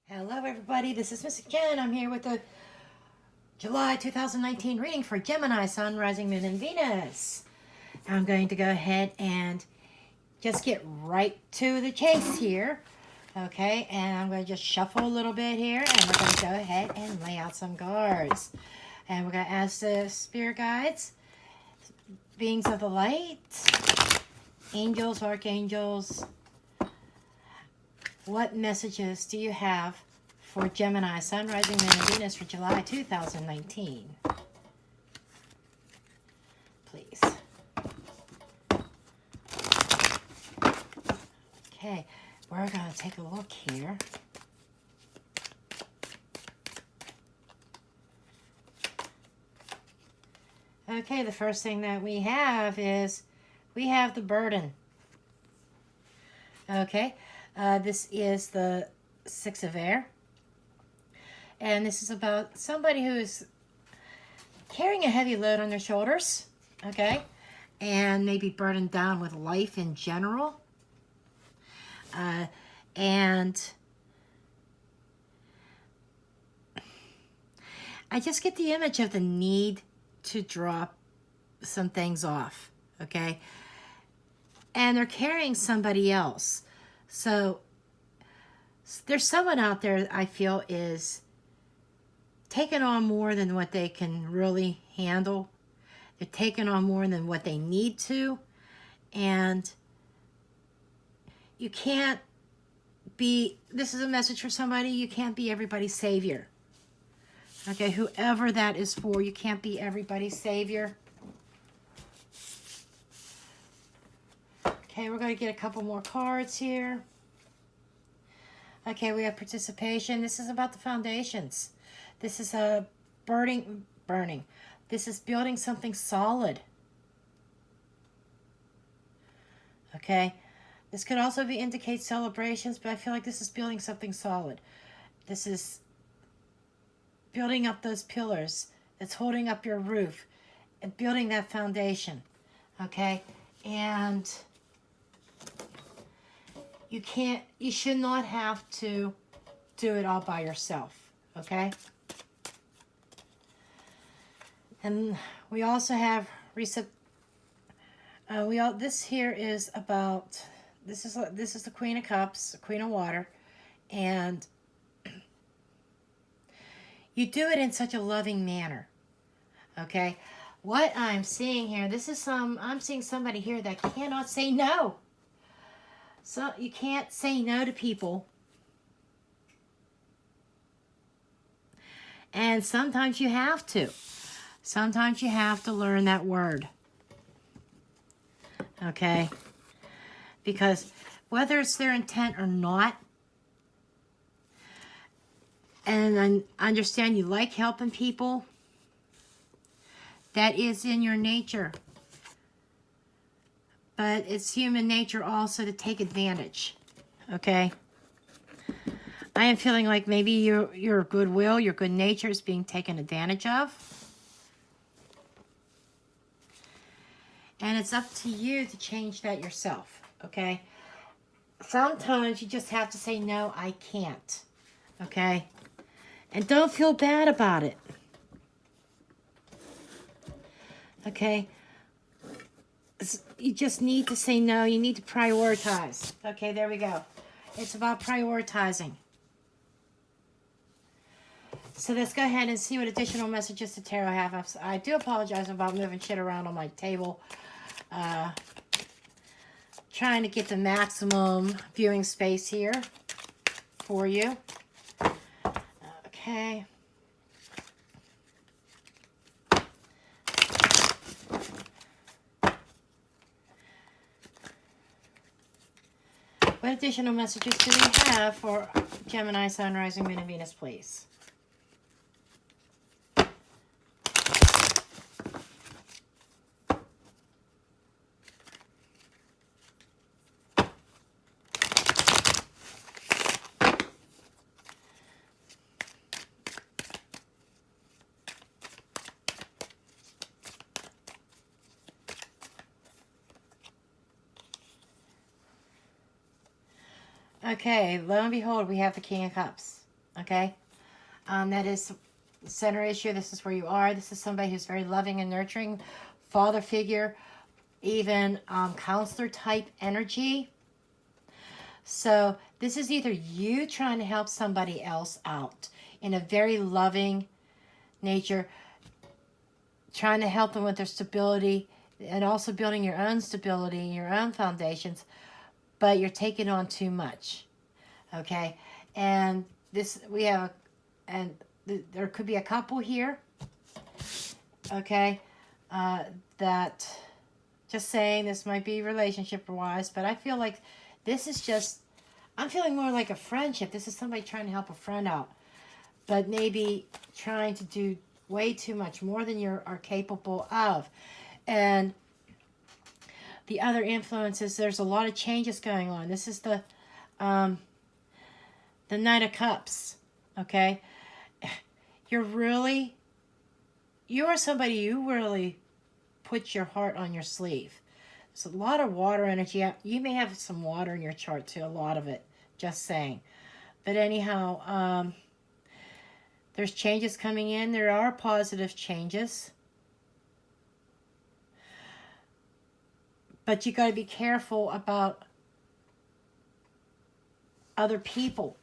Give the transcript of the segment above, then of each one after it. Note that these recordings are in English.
Hello everybody, this is Miss Jen. I'm here with the July 2019 reading for Gemini, Sun, Rising, Moon, and Venus. I'm going to go ahead and just get right to the chase here. Okay, and I'm going to just shuffle a little bit here, and we're going to go ahead and lay out some cards. And we're going to ask the spirit guides, beings of the light, angels, archangels, what messages do you have for Gemini, Sun, Rising, Moon, and Venus for July 2019? Please. Okay, we're going to take a look here. Okay, the first thing that we have is we have the burden. Okay, this is the Six of Air. And this is about somebody who is carrying a heavy load on their shoulders, okay? And maybe burdened down with life in general. And I just get the image of the need to drop some things off, okay? And they're carrying somebody else. So there's someone out there I feel is taking on more than what they can really handle. They're taking on more than what they need to. And you can't be, this is a message for somebody, you can't be everybody's savior. Okay, whoever that is for, you can't be everybody's savior. Okay, we're going to get a couple more cards here. Okay, we have participation. This is about the foundations. This is a burning. This is building something solid. Okay, this could also be indicate celebrations, but I feel like this is building something solid. This is building up those pillars. It's holding up your roof and building that foundation. Okay, and you should not have to do it all by yourself, okay? And we also have this here is about, this is the Queen of Cups, the Queen of Water, and you do it in such a loving manner, okay? What I'm seeing here, I'm seeing somebody here that cannot say no. So you can't say no to people. And sometimes you have to. Sometimes you have to learn that word. Okay? Because whether it's their intent or not, and I understand you like helping people, that is in your nature. But it's human nature also to take advantage. Okay? I am feeling like maybe your goodwill, your good nature is being taken advantage of. And it's up to you to change that yourself, okay? Sometimes you just have to say, no, I can't, okay? And don't feel bad about it, okay? You just need to say no. You need to prioritize. Okay, there we go. It's about prioritizing. So let's go ahead and see what additional messages the tarot have. I do apologize about moving shit around on my table. Trying to get the maximum viewing space here for you. Okay. What additional messages do we have for Gemini, Sun, Rising, Moon, and Venus, please? Okay, lo and behold, we have the King of Cups. Okay? That is the center issue. This is where you are. This is somebody who's very loving and nurturing, father figure, even counselor type energy. So this is either you trying to help somebody else out in a very loving nature, trying to help them with their stability and also building your own stability, your own foundations, but you're taking on too much. Okay? And this, we have, there could be a couple here, okay, that, just saying, this might be relationship wise, but I feel like this is just, I'm feeling more like a friendship. This is somebody trying to help a friend out, but maybe trying to do way too much, more than you are capable of. And the other influences, there's a lot of changes going on. This is the Knight of Cups, okay? You are somebody, you really put your heart on your sleeve. There's a lot of water energy. You may have some water in your chart too, a lot of it, just saying. But anyhow, there's changes coming in. There are positive changes. But you got to be careful about other people.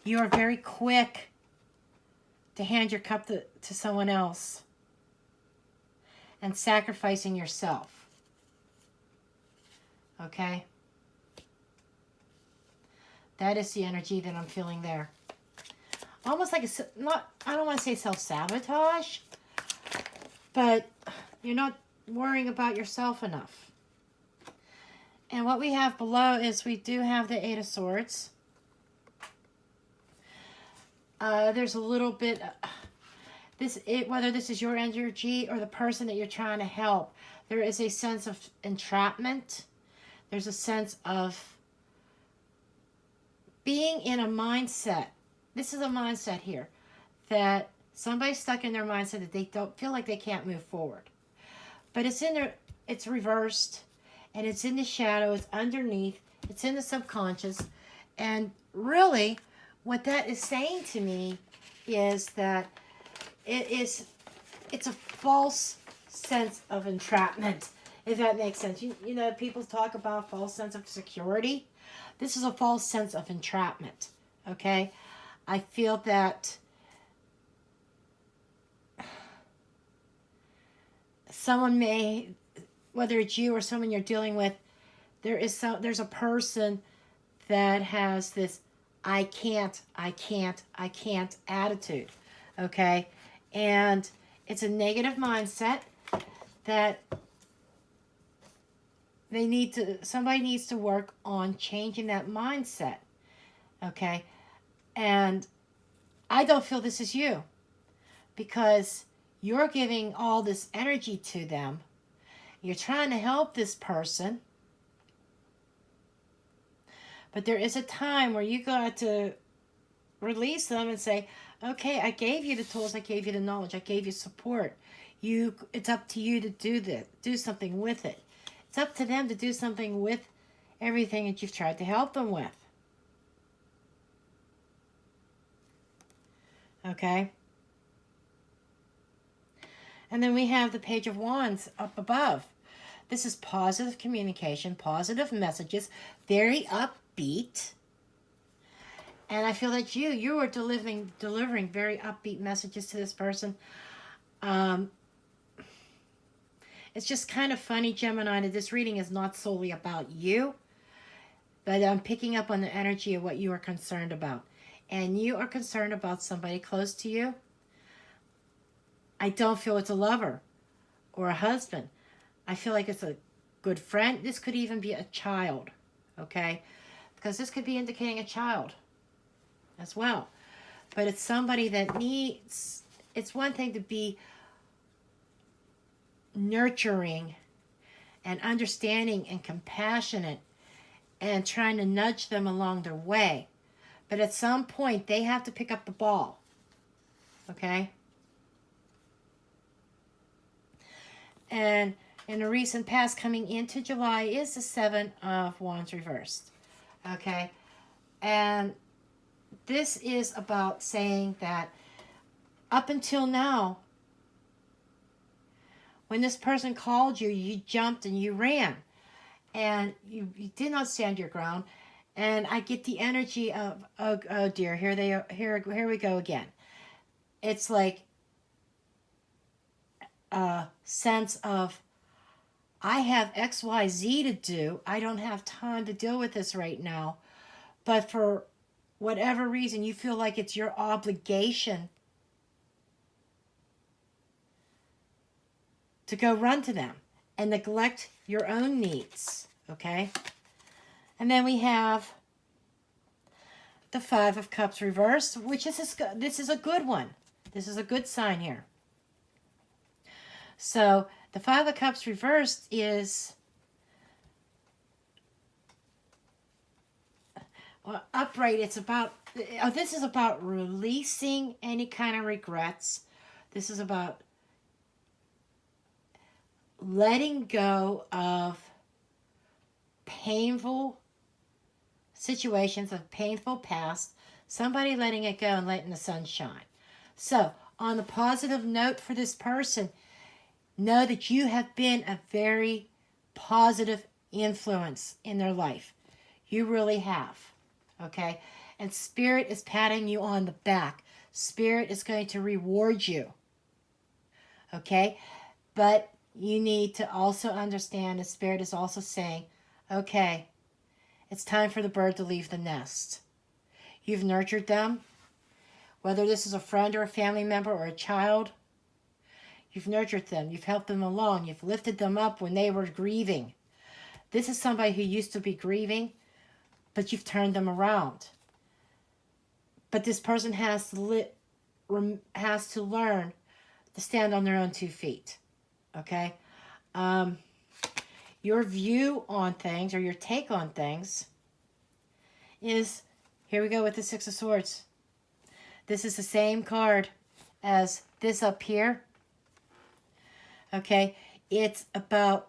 You are very quick to hand your cup to someone else and sacrificing yourself. Okay? That is the energy that I'm feeling there. Almost like I don't want to say self-sabotage, but you're not worrying about yourself enough. And what we have below is we do have the Eight of Swords. There's a little bit, whether this is your energy or the person that you're trying to help, there is a sense of entrapment. There's a sense of being in a mindset. This is a mindset here that somebody's stuck in their mindset that they don't feel like they can't move forward. But it's reversed, and it's in the shadow, it's underneath, it's in the subconscious. And really, what that is saying to me is that it's a false sense of entrapment, if that makes sense. You know, people talk about false sense of security. This is a false sense of entrapment, okay? I feel that someone may, whether it's you or someone you're dealing with, there's a person that has this I can't attitude, okay? And it's a negative mindset that somebody needs to work on changing that mindset, okay? And I don't feel this is you, because you're giving all this energy to them. You're trying to help this person. But there is a time where you got to release them and say, okay, I gave you the tools, I gave you the knowledge, I gave you support. It's up to you to do something with it. It's up to them to do something with everything that you've tried to help them with. Okay? And then we have the Page of Wands up above. This is positive communication, positive messages, very upbeat. And I feel that you are delivering very upbeat messages to this person. It's just kind of funny, Gemini, that this reading is not solely about you, but I'm picking up on the energy of what you are concerned about. And you are concerned about somebody close to you. I don't feel it's a lover or a husband. I feel like it's a good friend. This could even be a child, okay? Because this could be indicating a child as well. But it's somebody that needs, it's one thing to be nurturing and understanding and compassionate and trying to nudge them along their way. But at some point, they have to pick up the ball, okay? And in the recent past, coming into July, is the Seven of Wands reversed. Okay? And this is about saying that up until now, when this person called you, you jumped and you ran. And you did not stand your ground. And I get the energy of, oh dear, here they are, here we go again. It's like a sense of, I have XYZ to do. I don't have time to deal with this right now. But for whatever reason, you feel like it's your obligation to go run to them and neglect your own needs. Okay? And then we have the Five of Cups reversed, which is this is a good one. This is a good sign here. So the Five of Cups reversed is upright. It's about, this is about releasing any kind of regrets. This is about letting go of painful situations, of painful past, somebody letting it go and letting the sun shine. So on the positive note for this person, know that you have been a very positive influence in their life. You really have. Okay? And Spirit is patting you on the back. Spirit is going to reward you. Okay? But you need to also understand that Spirit is also saying, okay, it's time for the bird to leave the nest. You've nurtured them, whether this is a friend or a family member or a child. You've nurtured them. You've helped them along. You've lifted them up when they were grieving. This is somebody who used to be grieving, but you've turned them around. But this person has to learn to stand on their own 2 feet. Okay? Your view on things, or your take on things, is, here we go with the Six of Swords. This is the same card as this up here. Okay? It's about,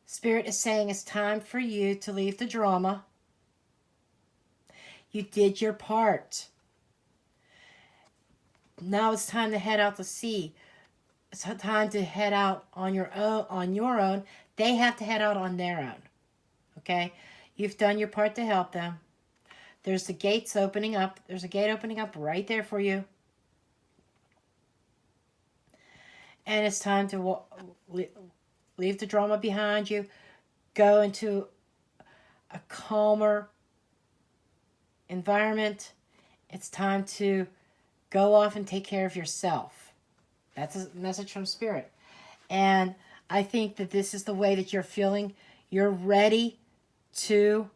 Spirit is saying it's time for you to leave the drama. You did your part. Now it's time to head out to sea. It's time to head out on your own. They have to head out on their own. Okay? You've done your part to help them. There's the gates opening up. There's a gate opening up right there for you. And it's time to leave the drama behind you. Go into a calmer environment. It's time to go off and take care of yourself. That's a message from Spirit. And I think that this is the way that you're feeling. You're ready to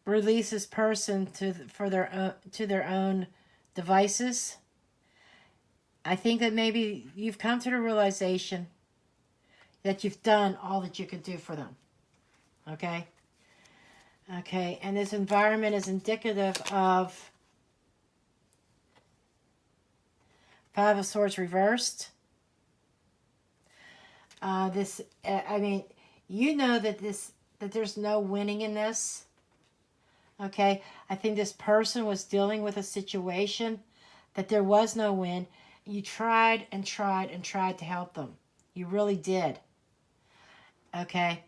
release this person to their own devices. I think that maybe you've come to the realization that you've done all that you could do for them. Okay? Okay, and this environment is indicative of Five of Swords reversed. I mean, you know that there's no winning in this. Okay, I think this person was dealing with a situation that there was no win. You tried and tried and tried to help them. You really did. Okay,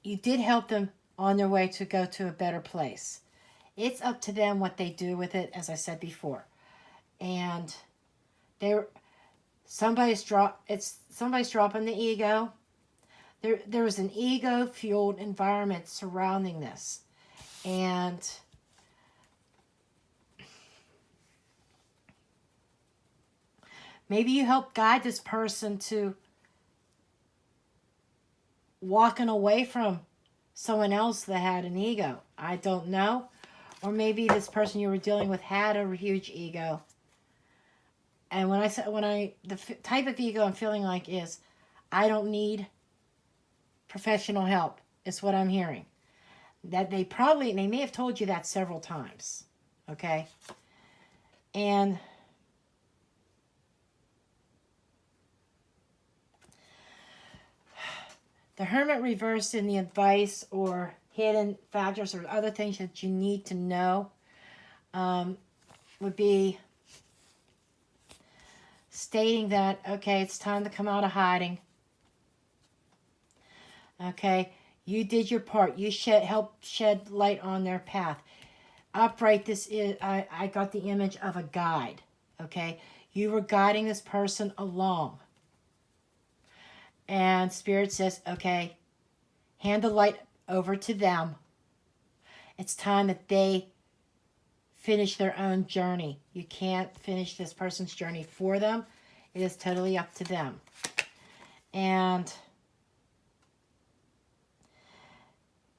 you did help them on their way to go to a better place. It's up to them what they do with it, as I said before. And somebody's dropping the ego. There was an ego-fueled environment surrounding this. And maybe you help guide this person to walking away from someone else that had an ego. I don't know. Or maybe this person you were dealing with had a huge ego. And the type of ego I'm feeling like is, I don't need professional help, is what I'm hearing. That they may have told you that several times. Okay? And the Hermit reversed in the advice or hidden factors or other things that you need to know would be stating that, okay, it's time to come out of hiding. Okay, you did your part. You helped shed light on their path. Upright, this is, I got the image of a guide. Okay, you were guiding this person along. And Spirit says, okay, hand the light over to them. It's time that they finish their own journey. You can't finish this person's journey for them. It is totally up to them. And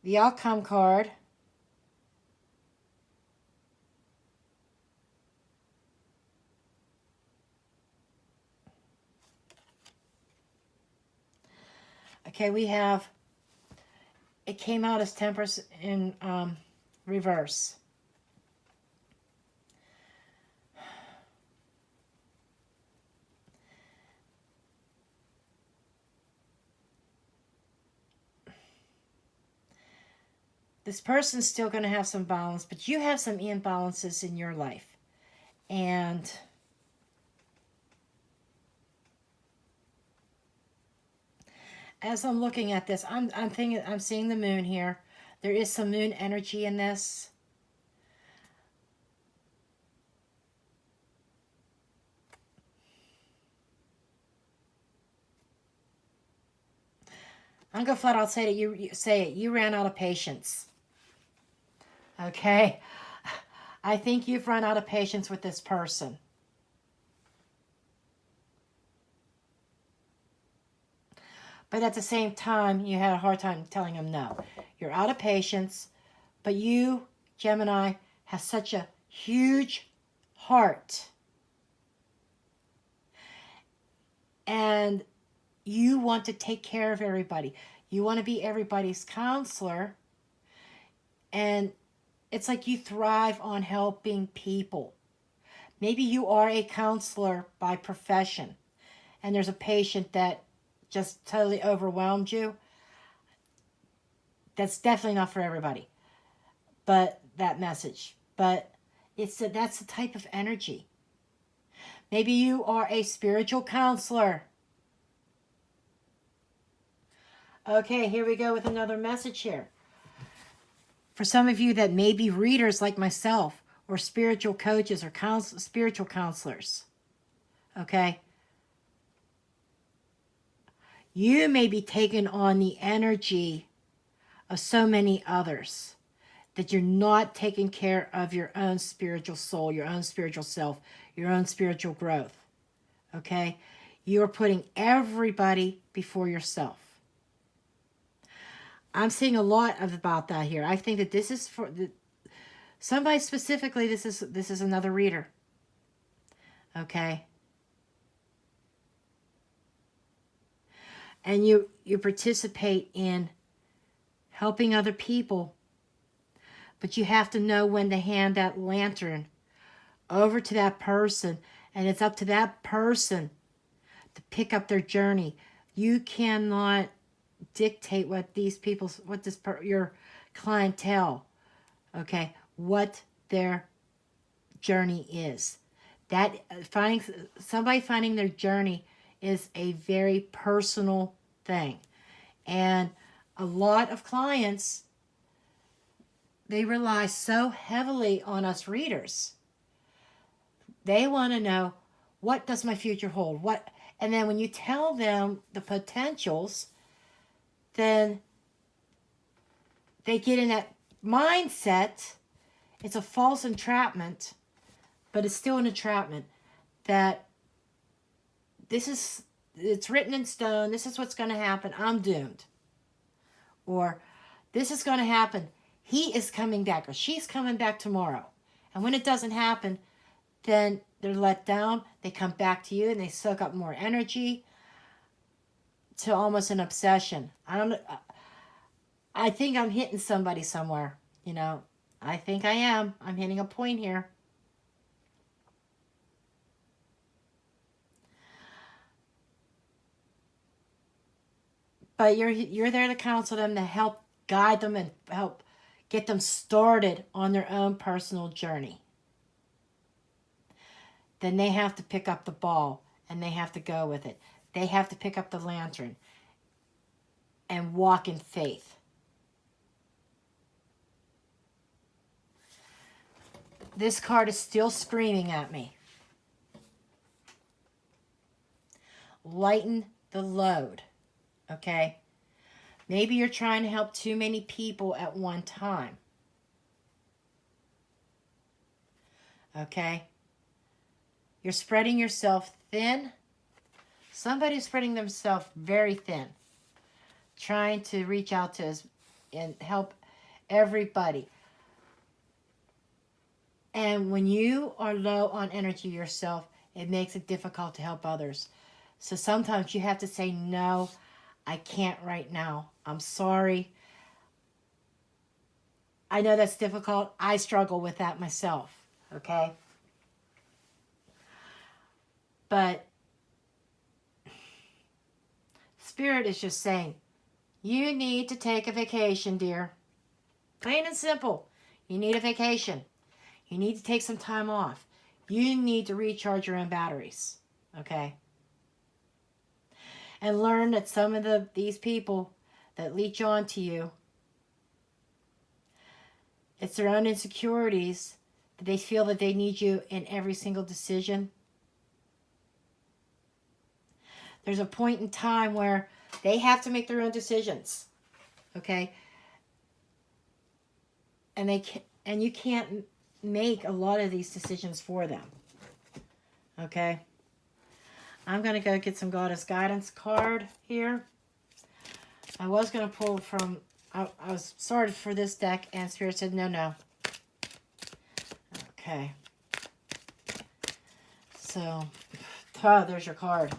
the outcome card. Okay, we have, it came out as Temperance in reverse. This person's still going to have some balance, but you have some imbalances in your life. And as I'm looking at this, I'm thinking, I'm seeing the moon here. There is some moon energy in this. I'm going to flat out say it. You say it. You ran out of patience. Okay? I think you've run out of patience with this person. But at the same time, you had a hard time telling them no. You're out of patience, but you, Gemini, have such a huge heart. And you want to take care of everybody. You want to be everybody's counselor. And it's like you thrive on helping people. Maybe you are a counselor by profession, and there's a patient that just totally overwhelmed you. That's definitely not for everybody, but that message. But that's the type of energy. Maybe you are a spiritual counselor. Okay, here we go with another message here. For some of you that may be readers like myself, or spiritual coaches, or spiritual counselors, okay? You may be taking on the energy of so many others that you're not taking care of your own spiritual soul, your own spiritual self, your own spiritual growth, okay? You're putting everybody before yourself. I'm seeing a lot about that here. I think that this is for somebody specifically. This is another reader. Okay. And you participate in helping other people, but you have to know when to hand that lantern over to that person, and it's up to that person to pick up their journey. You cannot dictate what your clientele, okay, what their journey is. That finding their journey is a very personal thing. And a lot of clients, they rely so heavily on us readers. They want to know, what does my future hold? And then when you tell them the potentials, then they get in that mindset. It's a false entrapment, but it's still an entrapment, that it's written in stone, this is what's going to happen, I'm doomed. Or this is going to happen, he is coming back, or she's coming back tomorrow. And when it doesn't happen, then they're let down, they come back to you, and they soak up more energy, to almost an obsession. I think I'm hitting somebody somewhere, I think I am. I'm hitting a point here. But you're there to counsel them, to help guide them and help get them started on their own personal journey. Then they have to pick up the ball and they have to go with it. They have to pick up the lantern and walk in faith. This card is still screaming at me. Lighten the load, okay? Maybe you're trying to help too many people at one time, okay? You're spreading yourself thin. Somebody's spreading themselves very thin, trying to reach out to us and help everybody. And when you are low on energy yourself, it makes it difficult to help others. So sometimes you have to say, no, I can't right now. I'm sorry. I know that's difficult. I struggle with that myself, okay? But Spirit is just saying, you need to take a vacation, dear. Plain and simple. You need a vacation. You need to take some time off. You need to recharge your own batteries, okay? And learn that some of these people that leech on to you, it's their own insecurities that they feel that they need you in every single decision. There's a point in time where they have to make their own decisions, okay? And you can't make a lot of these decisions for them, okay? I'm going to go get some Goddess Guidance card here. I was going to pull from, I was sorted for this deck, and Spirit said, no. Okay. So, oh, there's your card.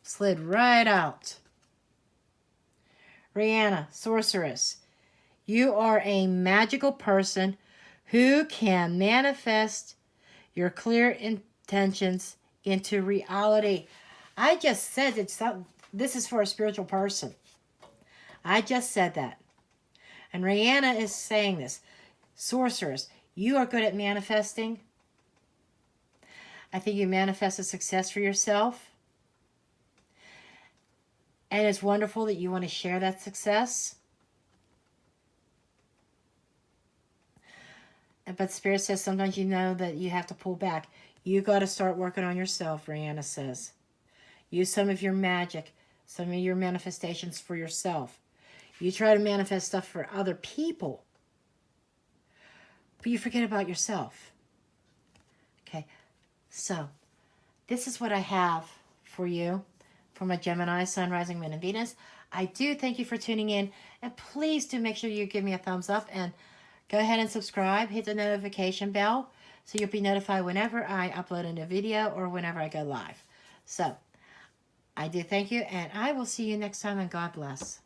Slid right out. Rihanna, Sorceress. You are a magical person who can manifest your clear intentions into reality. I just said this is for a spiritual person. I just said that. And Rihanna is saying this. Sorceress, you are good at manifesting. I think you manifested success for yourself. And it's wonderful that you want to share that success. But Spirit says sometimes you know that you have to pull back. You got to start working on yourself, Rihanna says. Use some of your magic, some of your manifestations for yourself. You try to manifest stuff for other people, but you forget about yourself. Okay, so this is what I have for you for my Gemini, Sun, Rising, Moon, and Venus. I do thank you for tuning in, and please do make sure you give me a thumbs up and go ahead and subscribe. Hit the notification bell so you'll be notified whenever I upload a new video or whenever I go live. So, I do thank you, and I will see you next time, and God bless.